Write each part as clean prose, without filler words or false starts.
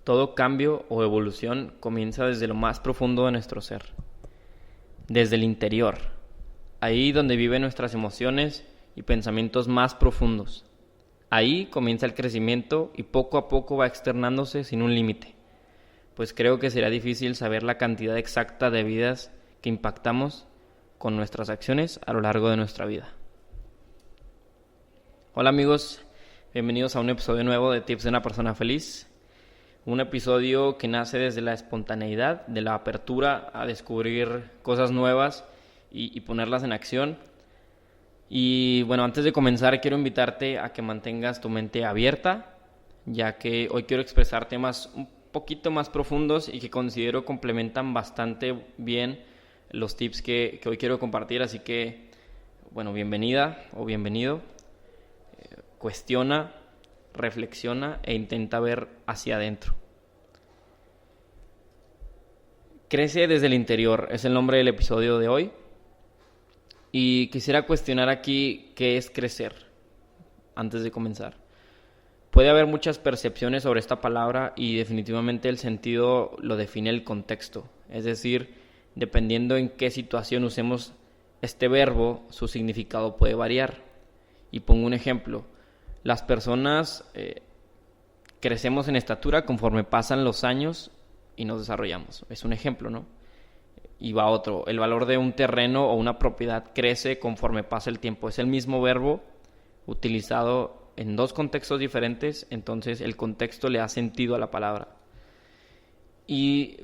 Todo cambio o evolución comienza desde lo más profundo de nuestro ser, desde el interior, ahí donde viven nuestras emociones y pensamientos más profundos. Ahí comienza el crecimiento y poco a poco va externándose sin un límite, pues creo que será difícil saber la cantidad exacta de vidas que impactamos con nuestras acciones a lo largo de nuestra vida. Hola amigos, bienvenidos a un episodio nuevo de Tips de una persona feliz. Un episodio que nace desde la espontaneidad, de la apertura a descubrir cosas nuevas y ponerlas en acción. Y bueno, antes de comenzar quiero invitarte a que mantengas tu mente abierta, ya que hoy quiero expresar temas un poquito más profundos y que considero complementan bastante bien los tips que hoy quiero compartir. Así que, bueno, bienvenida o bienvenido. Cuestiona, reflexiona e intenta ver hacia adentro. Crece desde el interior, es el nombre del episodio de hoy. Y quisiera cuestionar aquí qué es crecer, antes de comenzar. Puede haber muchas percepciones sobre esta palabra y definitivamente el sentido lo define el contexto. Es decir, dependiendo en qué situación usemos este verbo, su significado puede variar. Y pongo un ejemplo. Las personas crecemos en estatura conforme pasan los años y nos desarrollamos. Es un ejemplo, ¿no? Y va otro. El valor de un terreno o una propiedad crece conforme pasa el tiempo. Es el mismo verbo utilizado en dos contextos diferentes, entonces el contexto le da sentido a la palabra. Y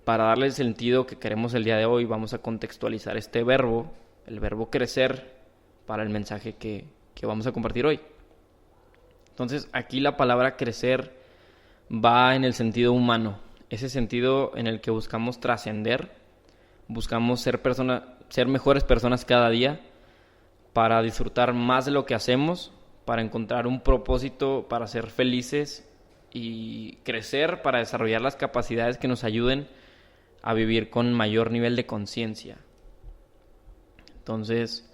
para darle el sentido que queremos el día de hoy, vamos a contextualizar este verbo, el verbo crecer, para el mensaje que vamos a compartir hoy. Entonces, aquí la palabra crecer va en el sentido humano, ese sentido en el que buscamos trascender, buscamos ser mejores personas cada día para disfrutar más de lo que hacemos, para encontrar un propósito, para ser felices y crecer para desarrollar las capacidades que nos ayuden a vivir con mayor nivel de conciencia. Entonces,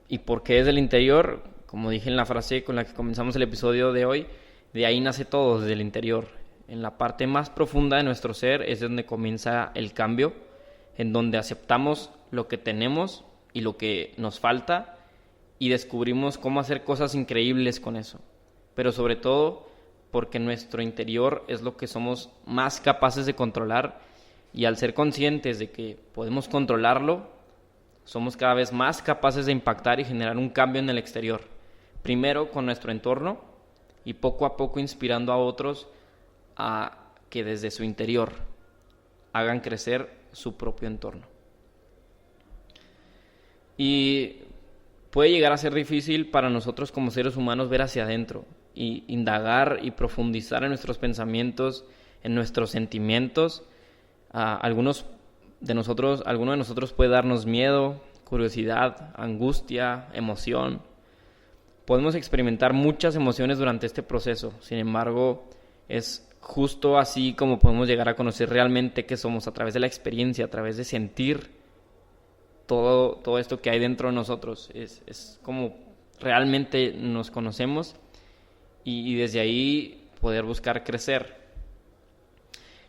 ¿y por qué desde el interior? Como dije en la frase con la que comenzamos el episodio de hoy, de ahí nace todo, desde el interior. En la parte más profunda de nuestro ser es donde comienza el cambio, en donde aceptamos lo que tenemos y lo que nos falta y descubrimos cómo hacer cosas increíbles con eso. Pero sobre todo porque nuestro interior es lo que somos más capaces de controlar y al ser conscientes de que podemos controlarlo, somos cada vez más capaces de impactar y generar un cambio en el exterior. Primero con nuestro entorno y poco a poco inspirando a otros a que desde su interior hagan crecer su propio entorno. Y puede llegar a ser difícil para nosotros como seres humanos ver hacia adentro y indagar y profundizar en nuestros pensamientos, en nuestros sentimientos. Algunos de nosotros puede darnos miedo, curiosidad, angustia, emoción. Podemos experimentar muchas emociones durante este proceso. Sin embargo, es justo así como podemos llegar a conocer realmente qué somos, a través de la experiencia, a través de sentir todo esto que hay dentro de nosotros. Es como realmente nos conocemos y desde ahí poder buscar crecer.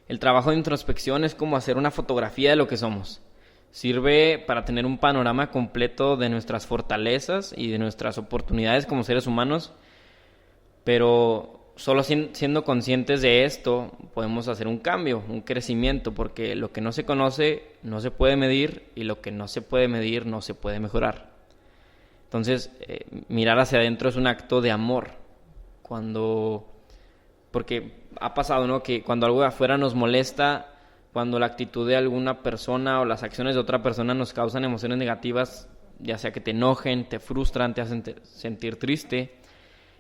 El trabajo de introspección es como hacer una fotografía de lo que somos. Sirve para tener un panorama completo de nuestras fortalezas y de nuestras oportunidades como seres humanos, pero solo siendo conscientes de esto podemos hacer un cambio, un crecimiento, porque lo que no se conoce no se puede medir y lo que no se puede medir no se puede mejorar. Entonces, mirar hacia adentro es un acto de amor. Porque ha pasado, ¿no?, que cuando algo de afuera nos molesta, cuando la actitud de alguna persona o las acciones de otra persona nos causan emociones negativas, ya sea que te enojen, te frustran, te hacen sentir triste,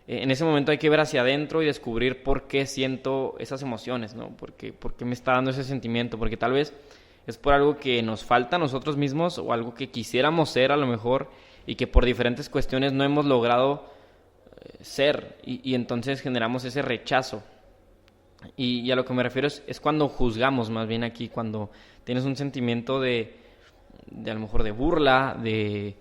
en ese momento hay que ver hacia adentro y descubrir por qué siento esas emociones, ¿no? ¿Por qué me está dando ese sentimiento? Porque tal vez es por algo que nos falta a nosotros mismos o algo que quisiéramos ser a lo mejor y que por diferentes cuestiones no hemos logrado ser y entonces generamos ese rechazo. Y a lo que me refiero es cuando juzgamos, más bien aquí, cuando tienes un sentimiento de a lo mejor de burla, de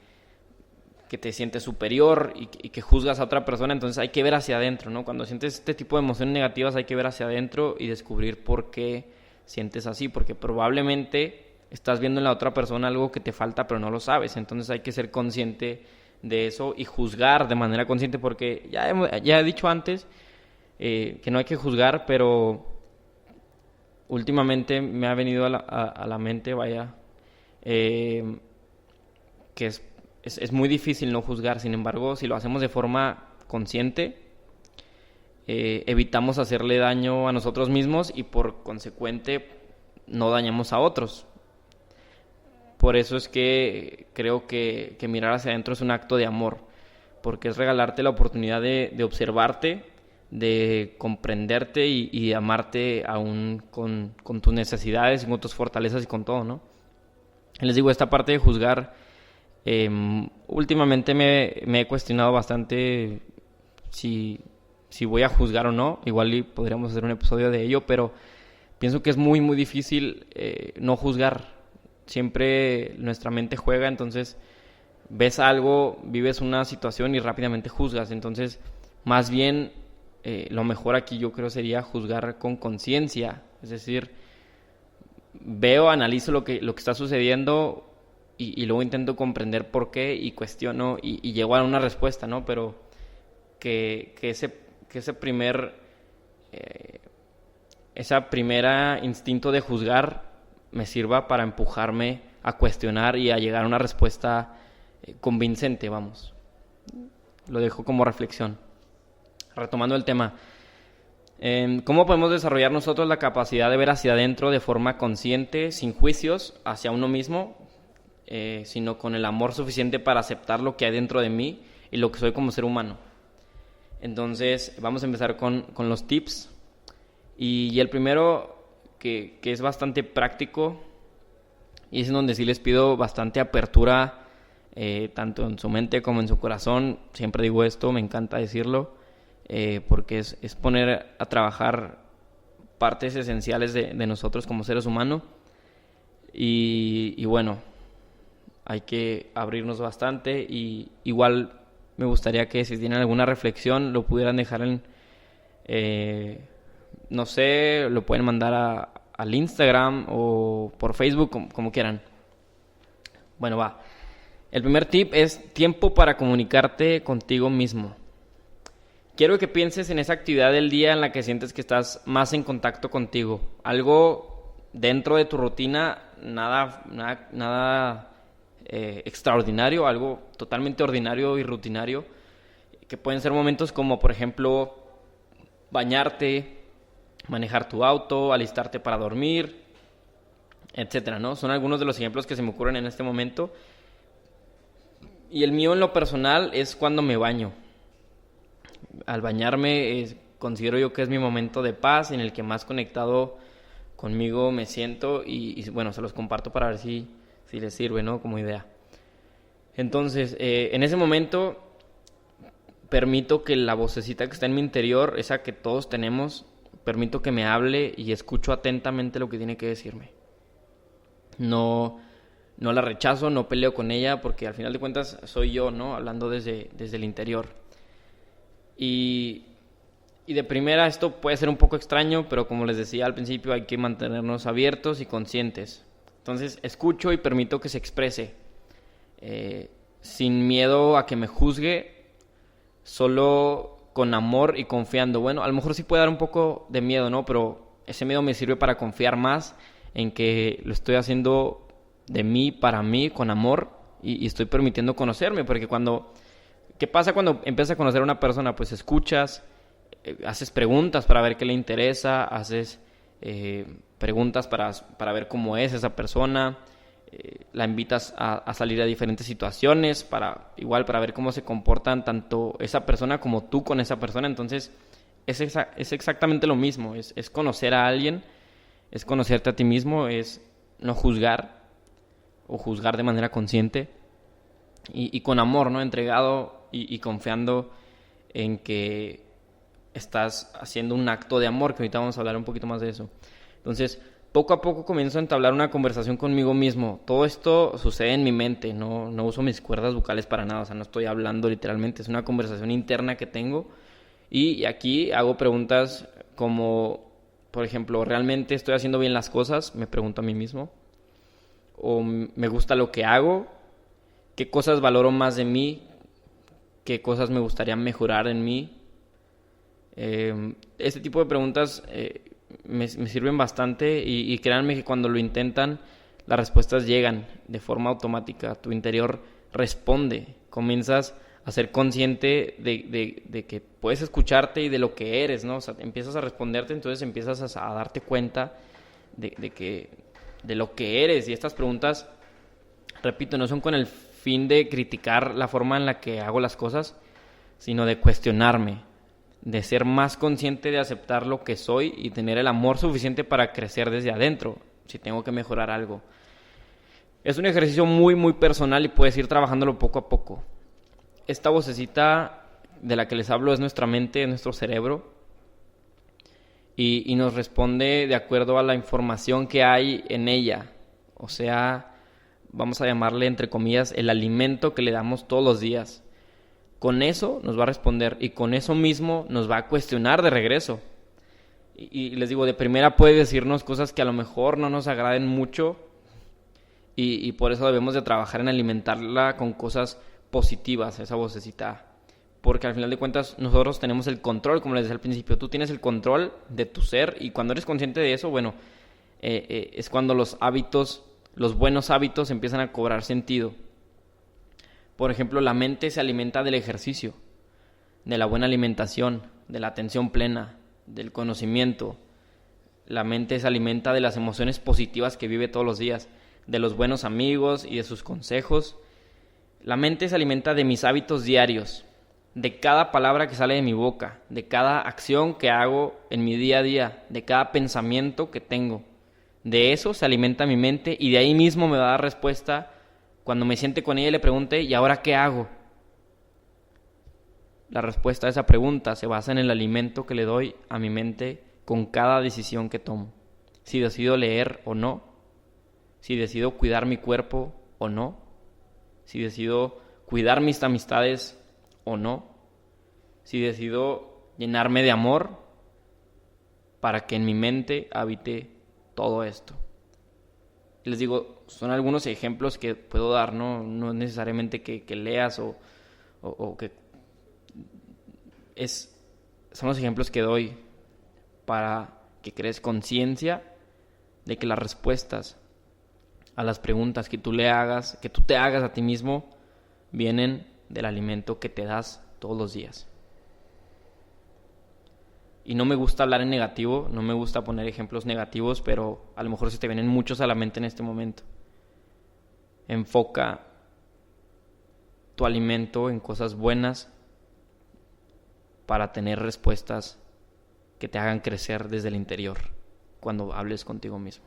que te sientes superior y que juzgas a otra persona. Entonces hay que ver hacia adentro, ¿no? Cuando sientes este tipo de emociones negativas hay que ver hacia adentro y descubrir por qué sientes así, porque probablemente estás viendo en la otra persona algo que te falta pero no lo sabes. Entonces hay que ser consciente de eso y juzgar de manera consciente, porque ya he dicho antes que no hay que juzgar, pero últimamente me ha venido a la mente, que es muy difícil no juzgar. Sin embargo, si lo hacemos de forma consciente, evitamos hacerle daño a nosotros mismos y por consecuente no dañamos a otros. Por eso es que creo que mirar hacia adentro es un acto de amor, porque es regalarte la oportunidad de observarte, de comprenderte y amarte aún con tus necesidades, con tus fortalezas y con todo, ¿no? Les digo, esta parte de juzgar, últimamente me he cuestionado bastante si voy a juzgar o no. Igual y podríamos hacer un episodio de ello, pero pienso que es muy, muy difícil no juzgar. Siempre nuestra mente juega, entonces ves algo, vives una situación y rápidamente juzgas. Entonces, más bien, lo mejor aquí yo creo sería juzgar con conciencia. Es decir, veo, analizo lo que está sucediendo y luego intento comprender por qué y cuestiono y llego a una respuesta, ¿no? Pero que ese primera instinto de juzgar me sirva para empujarme a cuestionar y a llegar a una respuesta convincente, vamos. Lo dejo como reflexión. Retomando el tema, ¿cómo podemos desarrollar nosotros la capacidad de ver hacia adentro de forma consciente, sin juicios hacia uno mismo, sino con el amor suficiente para aceptar lo que hay dentro de mí y lo que soy como ser humano? Entonces, vamos a empezar con los tips. Y el primero, que es bastante práctico, y es en donde sí les pido bastante apertura, tanto en su mente como en su corazón. Siempre digo esto, me encanta decirlo, porque es poner a trabajar partes esenciales de nosotros como seres humanos. Y bueno, hay que abrirnos bastante. Y igual me gustaría que si tienen alguna reflexión lo pudieran dejar en... no sé, lo pueden mandar al Instagram o por Facebook, como quieran. Bueno, va. El primer tip es tiempo para comunicarte contigo mismo. Quiero que pienses en esa actividad del día en la que sientes que estás más en contacto contigo. Algo dentro de tu rutina, nada extraordinario, algo totalmente ordinario y rutinario, que pueden ser momentos como, por ejemplo, bañarte, manejar tu auto, alistarte para dormir, etcétera, ¿no? Son algunos de los ejemplos que se me ocurren en este momento. Y el mío en lo personal es cuando me baño. Al bañarme considero yo que es mi momento de paz, en el que más conectado conmigo me siento y bueno, se los comparto para ver si les sirve, ¿no? Como idea. Entonces, en ese momento permito que la vocecita que está en mi interior, esa que todos tenemos, permito que me hable y escucho atentamente lo que tiene que decirme. No la rechazo, no peleo con ella, porque al final de cuentas soy yo, ¿no? Hablando desde el interior. Y de primera esto puede ser un poco extraño, pero como les decía al principio, hay que mantenernos abiertos y conscientes. Entonces escucho y permito que se exprese, sin miedo a que me juzgue, solo con amor y confiando. Bueno, a lo mejor sí puede dar un poco de miedo, ¿no? Pero ese miedo me sirve para confiar más en que lo estoy haciendo de mí, para mí, con amor, y estoy permitiendo conocerme, porque ¿qué pasa cuando empiezas a conocer a una persona? Pues escuchas, haces preguntas para ver qué le interesa, haces preguntas para ver cómo es esa persona, la invitas a salir a diferentes situaciones para ver cómo se comportan tanto esa persona como tú con esa persona. Entonces es exactamente lo mismo, es conocer a alguien, es conocerte a ti mismo, es no juzgar o juzgar de manera consciente y con amor, ¿no? Entregado y confiando en que estás haciendo un acto de amor, que ahorita vamos a hablar un poquito más de eso. Entonces, poco a poco comienzo a entablar una conversación conmigo mismo. Todo esto sucede en mi mente, no uso mis cuerdas vocales para nada, o sea, no estoy hablando literalmente, es una conversación interna que tengo. Y aquí hago preguntas como, por ejemplo, ¿realmente estoy haciendo bien las cosas? Me pregunto a mí mismo. ¿O me gusta lo que hago? ¿Qué cosas valoro más de mí? ¿Qué cosas me gustaría mejorar en mí? Este tipo de preguntas me sirven bastante y créanme que cuando lo intentan, las respuestas llegan de forma automática. Tu interior responde. Comienzas a ser consciente de que puedes escucharte y de lo que eres, ¿no? O sea, empiezas a responderte, entonces empiezas a darte cuenta de lo que eres. Y estas preguntas, repito, no son con el fin de criticar la forma en la que hago las cosas, sino de cuestionarme, de ser más consciente de aceptar lo que soy y tener el amor suficiente para crecer desde adentro, si tengo que mejorar algo. Es un ejercicio muy, muy personal y puedes ir trabajándolo poco a poco. Esta vocecita de la que les hablo es nuestra mente, es nuestro cerebro, y nos responde de acuerdo a la información que hay en ella. O sea, vamos a llamarle, entre comillas, el alimento que le damos todos los días. Con eso nos va a responder y con eso mismo nos va a cuestionar de regreso. Y les digo, de primera puede decirnos cosas que a lo mejor no nos agraden mucho y por eso debemos de trabajar en alimentarla con cosas positivas, esa vocecita. Porque al final de cuentas nosotros tenemos el control, como les decía al principio, tú tienes el control de tu ser y cuando eres consciente de eso, bueno, es cuando los buenos hábitos empiezan a cobrar sentido. Por ejemplo, la mente se alimenta del ejercicio, de la buena alimentación, de la atención plena, del conocimiento. La mente se alimenta de las emociones positivas que vive todos los días, de los buenos amigos y de sus consejos. La mente se alimenta de mis hábitos diarios, de cada palabra que sale de mi boca, de cada acción que hago en mi día a día, de cada pensamiento que tengo. De eso se alimenta mi mente y de ahí mismo me va a dar respuesta cuando me siente con ella y le pregunte, ¿y ahora qué hago? La respuesta a esa pregunta se basa en el alimento que le doy a mi mente con cada decisión que tomo. Si decido leer o no, si decido cuidar mi cuerpo o no, si decido cuidar mis amistades o no, si decido llenarme de amor para que en mi mente habite todo esto. Les digo, son algunos ejemplos que puedo dar, no necesariamente que leas o que... Son los ejemplos que doy para que crees conciencia de que las respuestas a las preguntas que tú te hagas a ti mismo, vienen del alimento que te das todos los días. Y no me gusta hablar en negativo, no me gusta poner ejemplos negativos, pero a lo mejor se te vienen muchos a la mente en este momento. Enfoca tu alimento en cosas buenas para tener respuestas que te hagan crecer desde el interior cuando hables contigo mismo.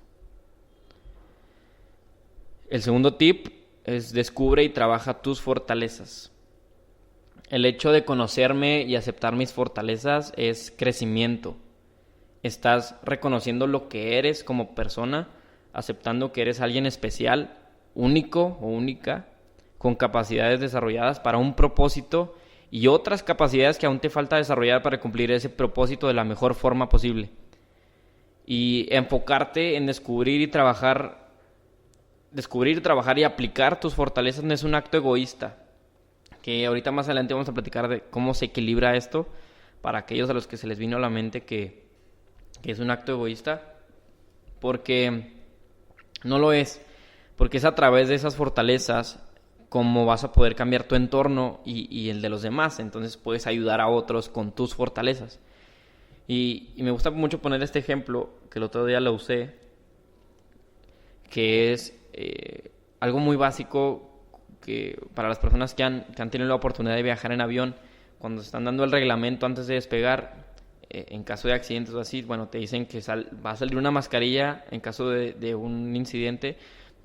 El segundo tip es descubre y trabaja tus fortalezas. El hecho de conocerme y aceptar mis fortalezas es crecimiento. Estás reconociendo lo que eres como persona, aceptando que eres alguien especial, único o única, con capacidades desarrolladas para un propósito y otras capacidades que aún te falta desarrollar para cumplir ese propósito de la mejor forma posible. Y enfocarte en descubrir, trabajar y aplicar tus fortalezas no es un acto egoísta. Que ahorita más adelante vamos a platicar de cómo se equilibra esto para aquellos a los que se les vino a la mente que es un acto egoísta, porque no lo es, porque es a través de esas fortalezas como vas a poder cambiar tu entorno y el de los demás. Entonces puedes ayudar a otros con tus fortalezas. Y me gusta mucho poner este ejemplo, que el otro día lo usé, que es algo muy básico que para las personas que han tenido la oportunidad de viajar en avión, cuando están dando el reglamento antes de despegar, en caso de accidentes o así, bueno, te dicen que va a salir una mascarilla en caso de un incidente,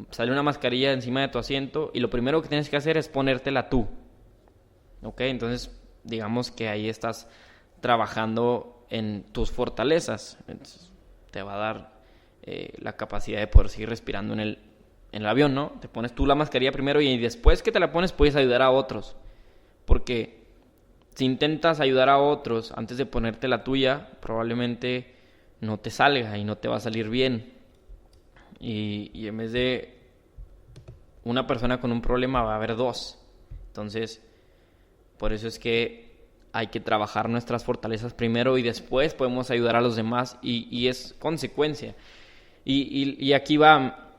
sale una mascarilla encima de tu asiento y lo primero que tienes que hacer es ponértela tú. ¿Ok? Entonces, digamos que ahí estás trabajando en tus fortalezas. Entonces, te va a dar la capacidad de poder seguir respirando en el avión, ¿no? Te pones tú la mascarilla primero y después que te la pones puedes ayudar a otros. Porque si intentas ayudar a otros antes de ponerte la tuya, probablemente no te salga y no te va a salir bien. Y en vez de una persona con un problema va a haber dos. Entonces, por eso es que hay que trabajar nuestras fortalezas primero y después podemos ayudar a los demás y es consecuencia. Y aquí va,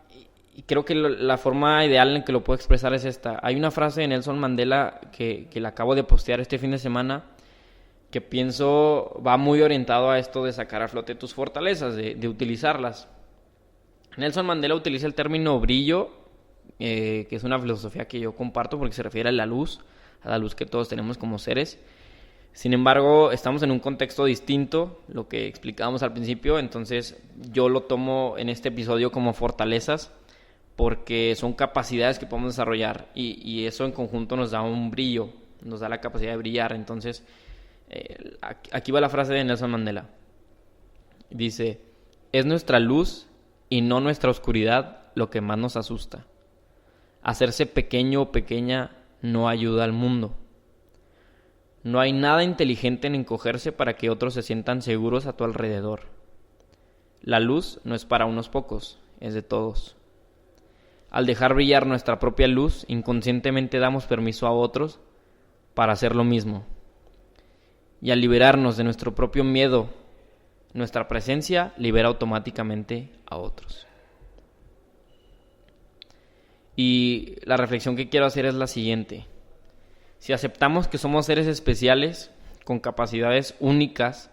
y creo que la forma ideal en que lo puedo expresar es esta. Hay una frase de Nelson Mandela que la acabo de postear este fin de semana que pienso va muy orientado a esto de sacar a flote tus fortalezas, de utilizarlas. Nelson Mandela utiliza el término brillo, que es una filosofía que yo comparto porque se refiere a la luz que todos tenemos como seres. Sin embargo, estamos en un contexto distinto, lo que explicábamos al principio, entonces yo lo tomo en este episodio como fortalezas, porque son capacidades que podemos desarrollar y eso en conjunto nos da un brillo, nos da la capacidad de brillar. Entonces, aquí va la frase de Nelson Mandela. Dice, es nuestra luz y no nuestra oscuridad lo que más nos asusta. Hacerse pequeño o pequeña no ayuda al mundo. No hay nada inteligente en encogerse para que otros se sientan seguros a tu alrededor. La luz no es para unos pocos, es de todos. Al dejar brillar nuestra propia luz, inconscientemente damos permiso a otros para hacer lo mismo. Y al liberarnos de nuestro propio miedo, nuestra presencia libera automáticamente a otros. Y la reflexión que quiero hacer es la siguiente. Si aceptamos que somos seres especiales, con capacidades únicas,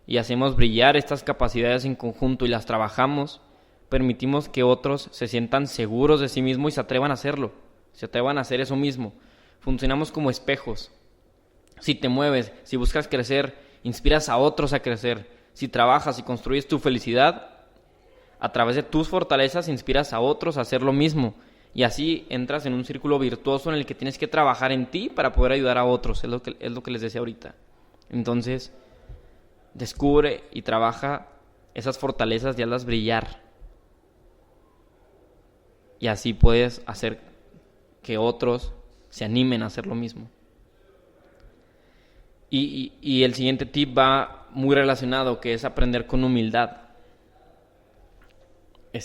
y hacemos brillar estas capacidades en conjunto y las trabajamos, permitimos que otros se sientan seguros de sí mismos y se atrevan a hacerlo, se atrevan a hacer eso mismo. Funcionamos como espejos. Si te mueves, si buscas crecer, inspiras a otros a crecer. Si trabajas y construyes tu felicidad, a través de tus fortalezas inspiras a otros a hacer lo mismo. Y así entras en un círculo virtuoso en el que tienes que trabajar en ti para poder ayudar a otros. Es lo que les decía ahorita. Entonces, descubre y trabaja esas fortalezas y hazlas brillar. Y así puedes hacer que otros se animen a hacer lo mismo. Y el siguiente tip va muy relacionado, que es aprender con humildad.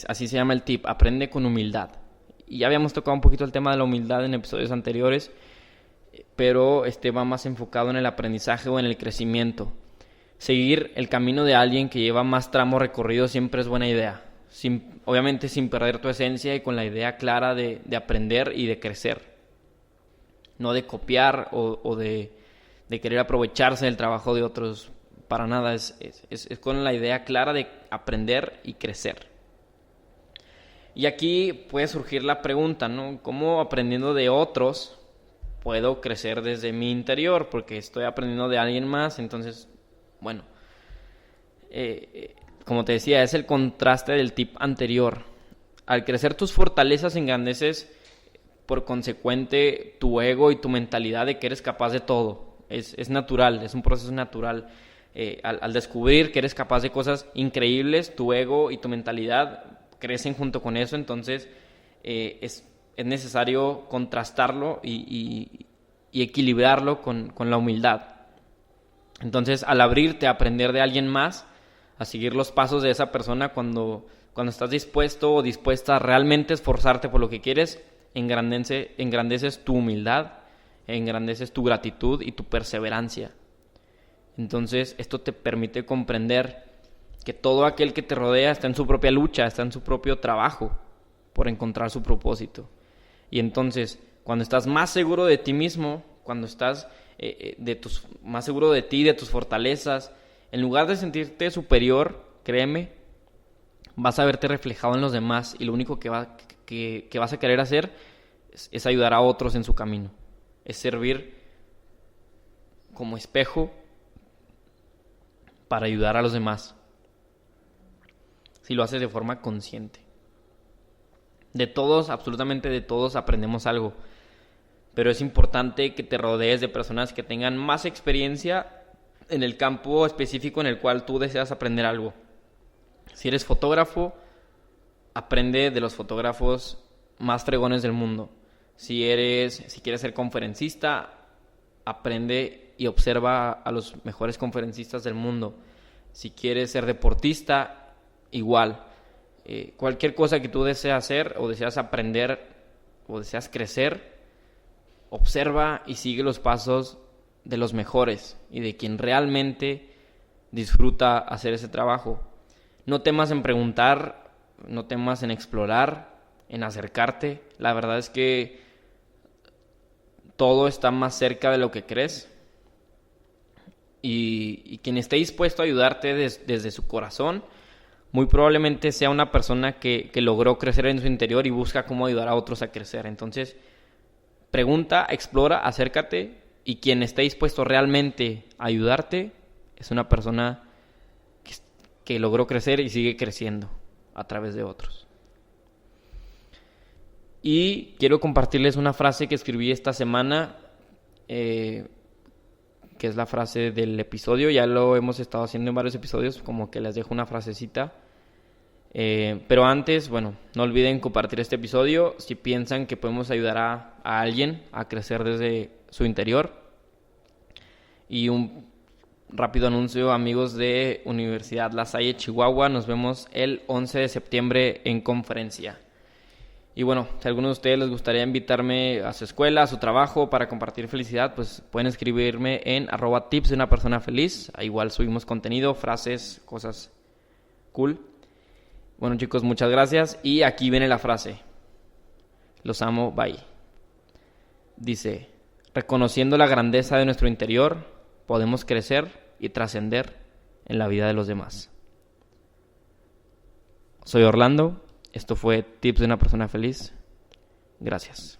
Así se llama el tip, aprende con humildad. Y ya habíamos tocado un poquito el tema de la humildad en episodios anteriores, pero va más enfocado en el aprendizaje o en el crecimiento. Seguir el camino de alguien que lleva más tramo recorrido siempre es buena idea. Obviamente sin perder tu esencia y con la idea clara de aprender y de crecer. No de copiar o de querer aprovecharse del trabajo de otros. Para nada, es con la idea clara de aprender y crecer. Y aquí puede surgir la pregunta, ¿no? ¿Cómo aprendiendo de otros puedo crecer desde mi interior? Porque estoy aprendiendo de alguien más, entonces, bueno, como te decía, es el contraste del tip anterior. Al crecer tus fortalezas engrandeces por consecuente tu ego y tu mentalidad de que eres capaz de todo. Es natural, es un proceso natural. Al descubrir que eres capaz de cosas increíbles, tu ego y tu mentalidad crecen junto con eso, entonces es necesario contrastarlo y equilibrarlo con la humildad. Entonces, al abrirte a aprender de alguien más, a seguir los pasos de esa persona, cuando estás dispuesto o dispuesta a realmente esforzarte por lo que quieres, engrandeces tu humildad, engrandeces tu gratitud y tu perseverancia. Entonces, esto te permite comprender que todo aquel que te rodea está en su propia lucha, está en su propio trabajo por encontrar su propósito. Y entonces, cuando estás más seguro de ti mismo, cuando estás más seguro de ti, de tus fortalezas, en lugar de sentirte superior, créeme, vas a verte reflejado en los demás y lo único que vas a querer hacer es ayudar a otros en su camino. Es servir como espejo para ayudar a los demás. Si lo haces de forma consciente. De todos, absolutamente de todos, aprendemos algo. Pero es importante que te rodees de personas que tengan más experiencia en el campo específico en el cual tú deseas aprender algo. Si eres fotógrafo, aprende de los fotógrafos más fregones del mundo. Si quieres ser conferencista, aprende y observa a los mejores conferencistas del mundo. Si quieres ser deportista, igual. Cualquier cosa que tú deseas hacer o deseas aprender o deseas crecer, observa y sigue los pasos de los mejores y de quien realmente disfruta hacer ese trabajo. No temas en preguntar, no temas en explorar, en acercarte. La verdad es que todo está más cerca de lo que crees. Y quien esté dispuesto a ayudarte desde su corazón, muy probablemente sea una persona que logró crecer en su interior y busca cómo ayudar a otros a crecer. Entonces, pregunta, explora, acércate, y quien esté dispuesto realmente a ayudarte es una persona que logró crecer y sigue creciendo a través de otros. Y quiero compartirles una frase que escribí esta semana, que es la frase del episodio. Ya lo hemos estado haciendo en varios episodios, como que les dejo una frasecita. Pero antes, bueno, no olviden compartir este episodio si piensan que podemos ayudar a alguien a crecer desde su interior. Y un rápido anuncio, amigos de Universidad La Salle, Chihuahua, nos vemos el 11 de septiembre en conferencia. Y bueno, si a alguno de ustedes les gustaría invitarme a su escuela, a su trabajo, para compartir felicidad, pues pueden escribirme en @tips de una persona feliz. Ahí igual subimos contenido, frases, cosas cool. Bueno, chicos, muchas gracias. Y aquí viene la frase. Los amo, bye. Dice: reconociendo la grandeza de nuestro interior, podemos crecer y trascender en la vida de los demás. Soy Orlando. Esto fue Tips de una persona feliz. Gracias.